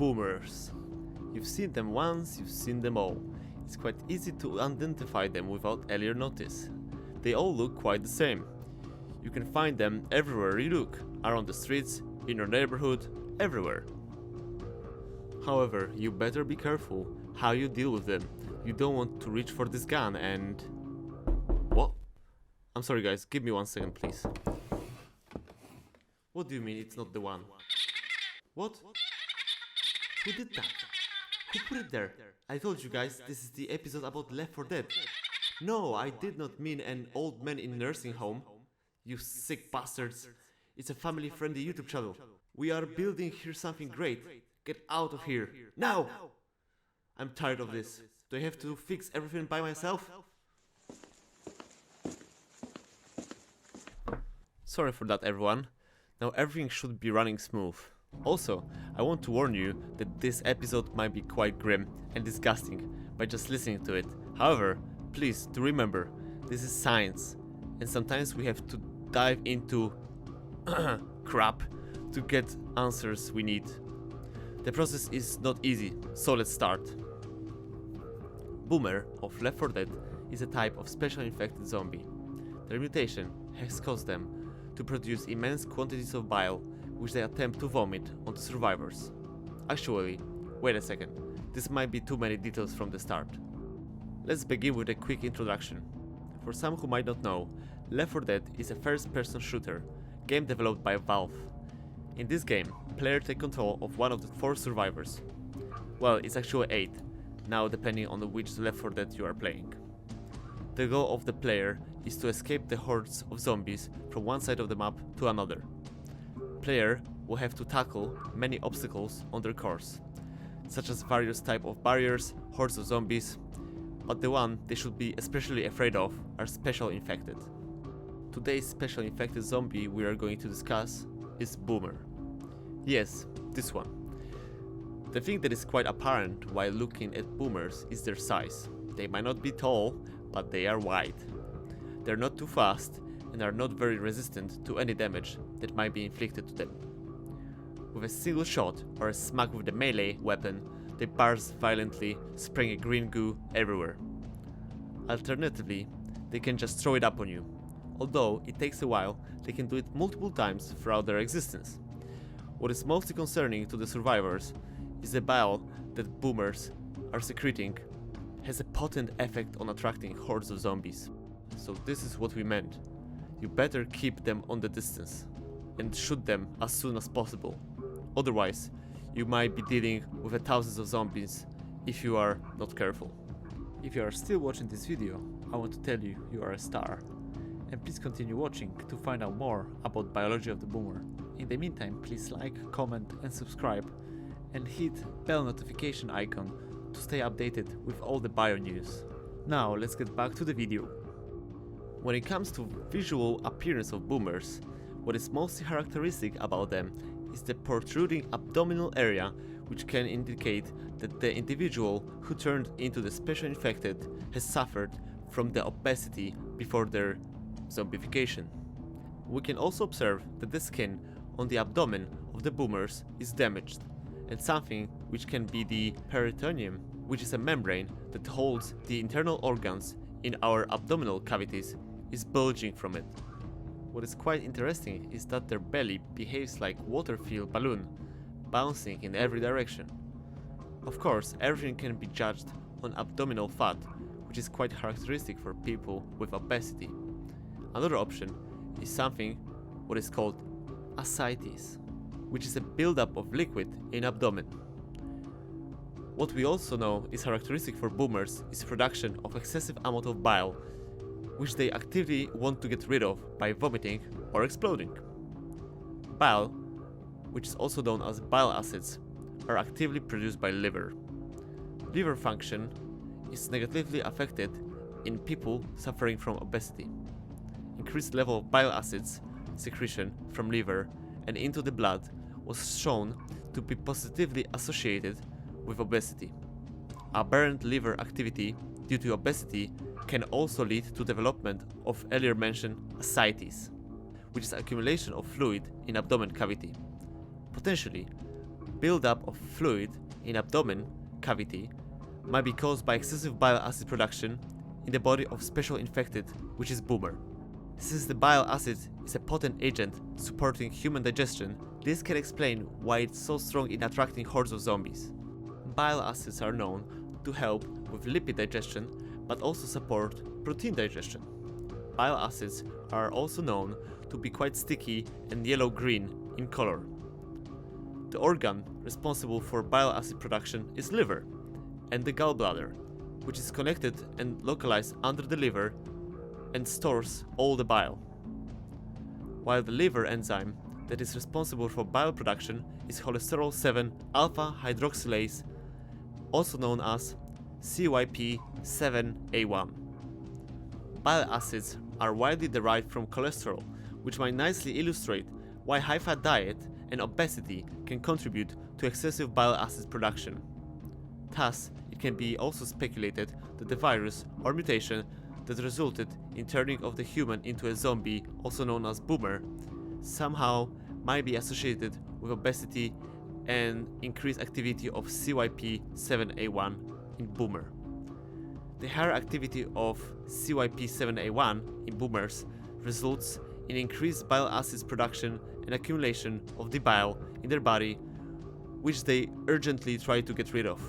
Boomers. You've seen them once, you've seen them all. It's quite easy to identify them without earlier notice. They all look quite the same. You can find them everywhere you look, around the streets, in your neighborhood, everywhere. However, you better be careful how you deal with them. You don't want to reach for this gun and... What? I'm sorry guys, give me 1 second please. What do you mean it's not the one? What? Who did that? Who put it there? I told you guys this is the episode about Left 4 Dead. No, I did not mean an old man in nursing home. You sick bastards. It's a family-friendly YouTube channel. We are building here something great. Get out of here. Now! I'm tired of this. Do I have to fix everything by myself? Sorry for that everyone. Now everything should be running smooth. Also, I want to warn you that this episode might be quite grim and disgusting by just listening to it. However, please do remember, this is science, and sometimes we have to dive into crap to get answers we need. The process is not easy, so let's start. Boomer of Left 4 Dead is a type of special infected zombie. Their mutation has caused them to produce immense quantities of bile, which they attempt to vomit onto survivors. Actually, wait a second, this might be too many details from the start. Let's begin with a quick introduction. For some who might not know, Left 4 Dead is a first-person shooter, game developed by Valve. In this game, players take control of one of the 4 survivors. Well, it's actually 8, now depending on which Left 4 Dead you are playing. The goal of the player is to escape the hordes of zombies from one side of the map to another. Player will have to tackle many obstacles on their course, such as various types of barriers, hordes of zombies, but the one they should be especially afraid of are special infected. Today's special infected zombie we are going to discuss is Boomer. Yes, this one. The thing that is quite apparent while looking at Boomers is their size. They might not be tall, but they are wide. They're not too fast and are not very resistant to any damage that might be inflicted to them. With a single shot or a smack with the melee weapon, they burst violently, spraying green goo everywhere. Alternatively, they can just throw it up on you. Although it takes a while, they can do it multiple times throughout their existence. What is mostly concerning to the survivors is the bile that Boomers are secreting has a potent effect on attracting hordes of zombies. So this is what we meant. You better keep them on the distance and shoot them as soon as possible. Otherwise, you might be dealing with thousands of zombies if you are not careful. If you are still watching this video, I want to tell you you are a star. And please continue watching to find out more about biology of the Boomer. In the meantime, please like, comment and subscribe and hit bell notification icon to stay updated with all the bio news. Now let's get back to the video. When it comes to visual appearance of Boomers, what is most characteristic about them is the protruding abdominal area, which can indicate that the individual who turned into the special infected has suffered from the obesity before their zombification. We can also observe that the skin on the abdomen of the Boomers is damaged, and something which can be the peritoneum, which is a membrane that holds the internal organs in our abdominal cavities, is bulging from it. What is quite interesting is that their belly behaves like water-filled balloon, bouncing in every direction. Of course, everything can be judged on abdominal fat, which is quite characteristic for people with obesity. Another option is something what is called ascites, which is a buildup of liquid in abdomen. What we also know is characteristic for Boomers is production of excessive amount of bile, which they actively want to get rid of by vomiting or exploding. Bile, which is also known as bile acids, are actively produced by liver. Liver function is negatively affected in people suffering from obesity. Increased level of bile acids secretion from liver and into the blood was shown to be positively associated with obesity. Aberrant liver activity due to obesity can also lead to development of earlier mentioned ascites, which is accumulation of fluid in abdomen cavity. Potentially, buildup of fluid in abdomen cavity might be caused by excessive bile acid production in the body of special infected, which is boomer. Since the bile acid is a potent agent supporting human digestion, this can explain why it's so strong in attracting hordes of zombies. Bile acids are known to help with lipid digestion, but also support protein digestion. Bile acids are also known to be quite sticky and yellow-green in color. The organ responsible for bile acid production is liver and the gallbladder, which is connected and localized under the liver and stores all the bile. While the liver enzyme that is responsible for bile production is cholesterol 7 alpha hydroxylase, also known as CYP7A1. Bile acids are widely derived from cholesterol, which might nicely illustrate why high-fat diet and obesity can contribute to excessive bile acid production. Thus, it can be also speculated that the virus or mutation that resulted in turning of the human into a zombie, also known as boomer, somehow might be associated with obesity and increased activity of CYP7A1 in boomer. The higher activity of CYP7A1 in boomers results in increased bile acids production and accumulation of the bile in their body, which they urgently try to get rid of.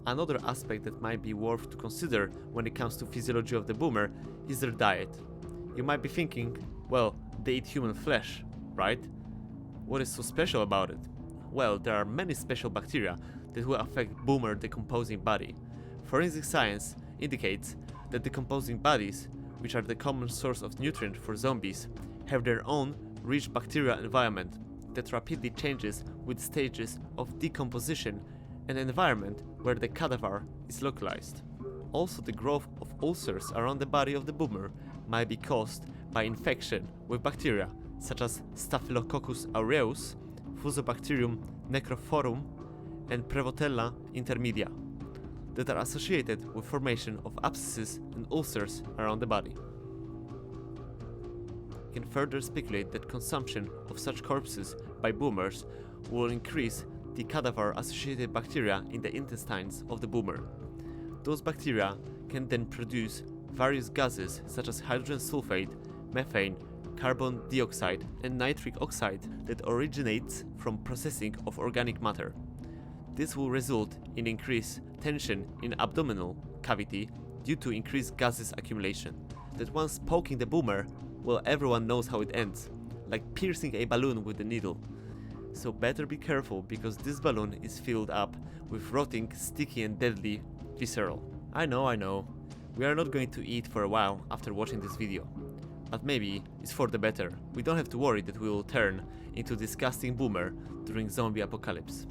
Another aspect that might be worth to consider when it comes to physiology of the boomer is their diet. You might be thinking, well, they eat human flesh, right? What is so special about it? Well, there are many special bacteria that will affect boomer decomposing body. Forensic science indicates that decomposing bodies, which are the common source of nutrient for zombies, have their own rich bacterial environment that rapidly changes with stages of decomposition and an environment where the cadaver is localized. Also, the growth of ulcers around the body of the boomer might be caused by infection with bacteria such as Staphylococcus aureus, Fusobacterium necrophorum, and Prevotella intermedia that are associated with formation of abscesses and ulcers around the body. We can further speculate that consumption of such corpses by boomers will increase the cadaver-associated bacteria in the intestines of the boomer. Those bacteria can then produce various gases such as hydrogen sulfide, methane, carbon dioxide, and nitric oxide that originates from processing of organic matter. This will result in increased tension in abdominal cavity due to increased gases accumulation. That once poking the boomer, well, everyone knows how it ends, like piercing a balloon with a needle. So better be careful, because this balloon is filled up with rotting, sticky and deadly visceral. I know, we are not going to eat for a while after watching this video. But maybe it's for the better. We don't have to worry that we will turn into disgusting boomer during zombie apocalypse.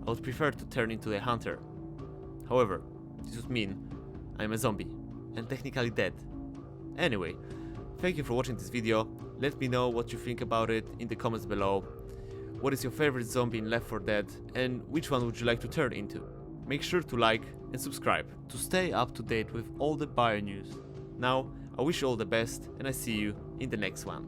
I would prefer to turn into a hunter. However, this would mean I'm a zombie and technically dead. Anyway, thank you for watching this video. Let me know what you think about it in the comments below. What is your favorite zombie in Left 4 Dead, and which one would you like to turn into? Make sure to like and subscribe to stay up to date with all the bio news. Now, I wish you all the best, and I see you in the next one.